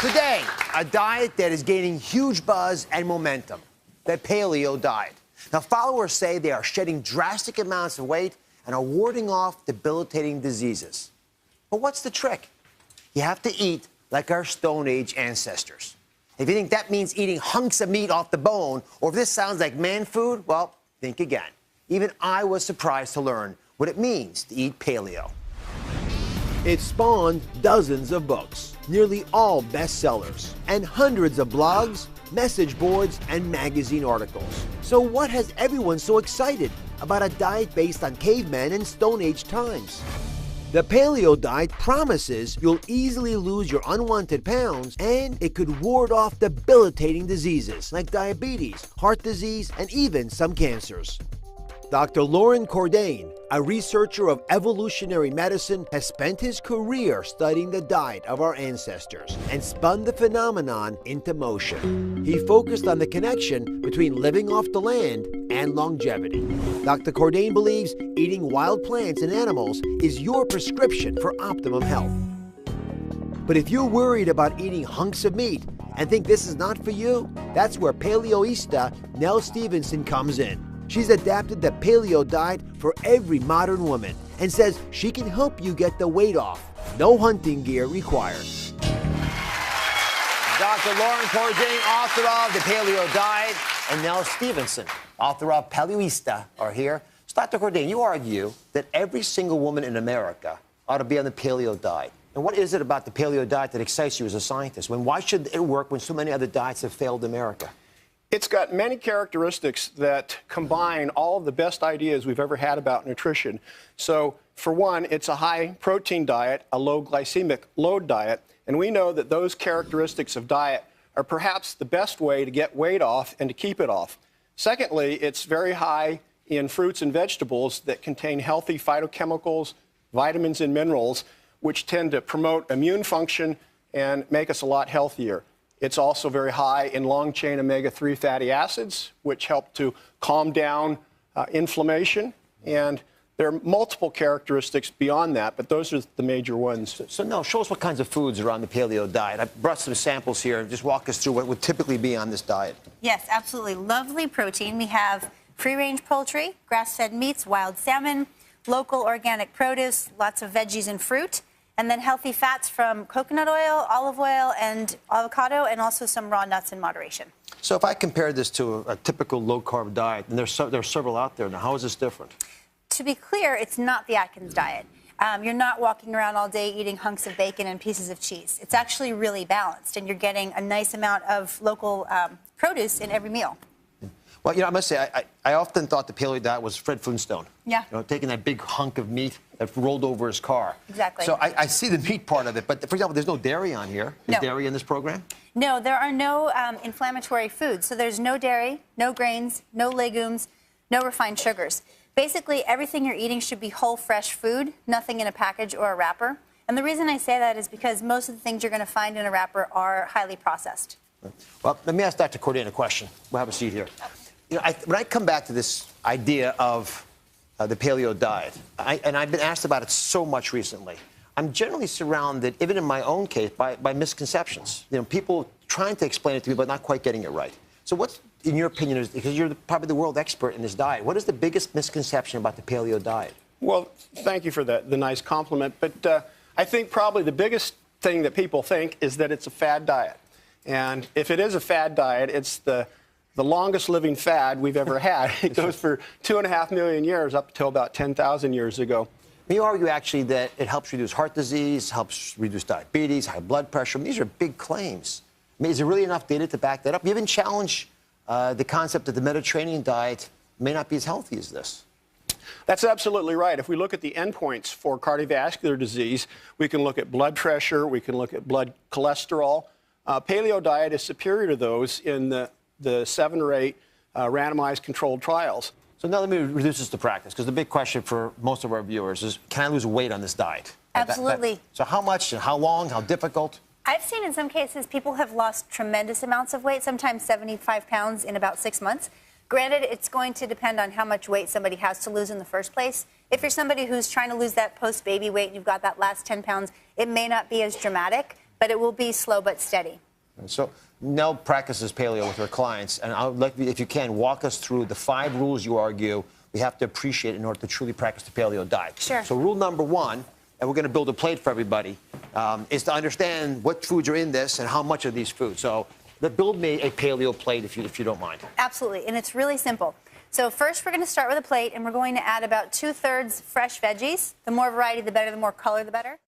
Today, a diet that is gaining huge buzz and momentum, the paleo diet. Now, followers say they are shedding drastic amounts of weight and are warding off debilitating diseases. But what's the trick? You have to eat like our Stone Age ancestors. If you think that means eating hunks of meat off the bone, or if this sounds like man food, well, think again. Even I was surprised to learn what it means to eat paleo. It spawned dozens of books, nearly all bestsellers, and hundreds of blogs, message boards, and magazine articles. So what has everyone so excited about a diet based on cavemen and Stone Age times? The paleo diet promises you'll easily lose your unwanted pounds, and it could ward off debilitating diseases like diabetes, heart disease, and even some cancers. Dr. Laurent Cordain, a researcher of evolutionary medicine, has spent his career studying the diet of our ancestors and spun the phenomenon into motion. He focused on the connection between living off the land and longevity. Dr. Cordain believes eating wild plants and animals is your prescription for optimum health. But if you're worried about eating hunks of meat and think this is not for you, that's where Paleoista Nell Stevenson comes in. She's adapted the paleo diet for every modern woman and says she can help you get the weight off. No hunting gear required. Dr. Lauren Cordain, author of The Paleo Diet, and Nell Stevenson, author of Paleoista, are here. So, Dr. Cordain, you argue that every single woman in America ought to be on the paleo diet. And what is it about the paleo diet that excites you as a scientist? Why should it work when so many other diets have failed America? It's got many characteristics that combine all of the best ideas we've ever had about nutrition. So, for one, it's a high-protein diet, a low glycemic load diet, and we know that those characteristics of diet are perhaps the best way to get weight off and to keep it off. Secondly, it's very high in fruits and vegetables that contain healthy phytochemicals, vitamins, and minerals, which tend to promote immune function and make us a lot healthier. It's also very high in long-chain omega-3 fatty acids, which help to calm down inflammation. And there are multiple characteristics beyond that, but those are the major ones. So Nell, show us what kinds of foods are on the paleo diet. I brought some samples here. Just walk us through what would typically be on this diet. Yes, absolutely. Lovely protein. We have free-range poultry, grass-fed meats, wild salmon, local organic produce, lots of veggies and fruit, and then healthy fats from coconut oil, olive oil, and avocado, and also some raw nuts in moderation. So if I compare this to a typical low-carb diet, and there are several out there now, how is this different? To be clear, it's not the Atkins diet. You're not walking around all day eating hunks of bacon and pieces of cheese. It's actually really balanced, and you're getting a nice amount of local produce in every meal. Well, you know, I must say, I often thought the paleo diet was Fred Flintstone. Yeah. You know, taking that big hunk of meat that rolled over his car. Exactly. So I see the meat part of it, but for example, there's no dairy on here. Is No. dairy in this program? No, there are no inflammatory foods. So there's no dairy, no grains, no legumes, no refined sugars. Basically, everything you're eating should be whole, fresh food, nothing in a package or a wrapper. And the reason I say that is because most of the things you're going to find in a wrapper are highly processed. Well, let me ask Dr. Cordain a question. We'll have a seat here. You know, when I come back to this idea of the paleo diet, and I've been asked about it so much recently, I'm generally surrounded, even in my own case, by misconceptions. You know, people trying to explain it to me, but not quite getting it right. So what's, in your opinion, because you're probably the world expert in this diet, what is the biggest misconception about the paleo diet? Well, thank you for the nice compliment, but I think probably the biggest thing that people think is that it's a fad diet. And if it is a fad diet, it's the longest living fad we've ever had. It goes for 2.5 million years up until about 10,000 years ago. You argue actually that it helps reduce heart disease, helps reduce diabetes, high blood pressure. I mean, these are big claims. I mean, is there really enough data to back that up? You even challenge the concept that the Mediterranean diet may not be as healthy as this. That's absolutely right. If we look at the endpoints for cardiovascular disease, we can look at blood pressure, we can look at blood cholesterol. Paleo diet is superior to those in the 7 or 8 randomized controlled trials. So now let me reduce this to practice, because the big question for most of our viewers is, can I lose weight on this diet? Absolutely. So how much and how long, how difficult? I've seen in some cases people have lost tremendous amounts of weight, sometimes 75 pounds in about 6 months. Granted, it's going to depend on how much weight somebody has to lose in the first place. If you're somebody who's trying to lose that post-baby weight and you've got that last 10 pounds, it may not be as dramatic. but it will be slow but steady. So Nell practices paleo with her clients, and I'll let you, if you can, walk us through the 5 rules you argue we have to appreciate in order to truly practice the paleo diet. Sure. So rule number 1, and we're going to build a plate for everybody, is to understand what foods are in this and how much of these foods. So build me a paleo plate if you don't mind. Absolutely, and it's really simple. So first we're going to start with a plate, and we're going to add about 2/3 fresh veggies. The more variety, the better. The more color, the better.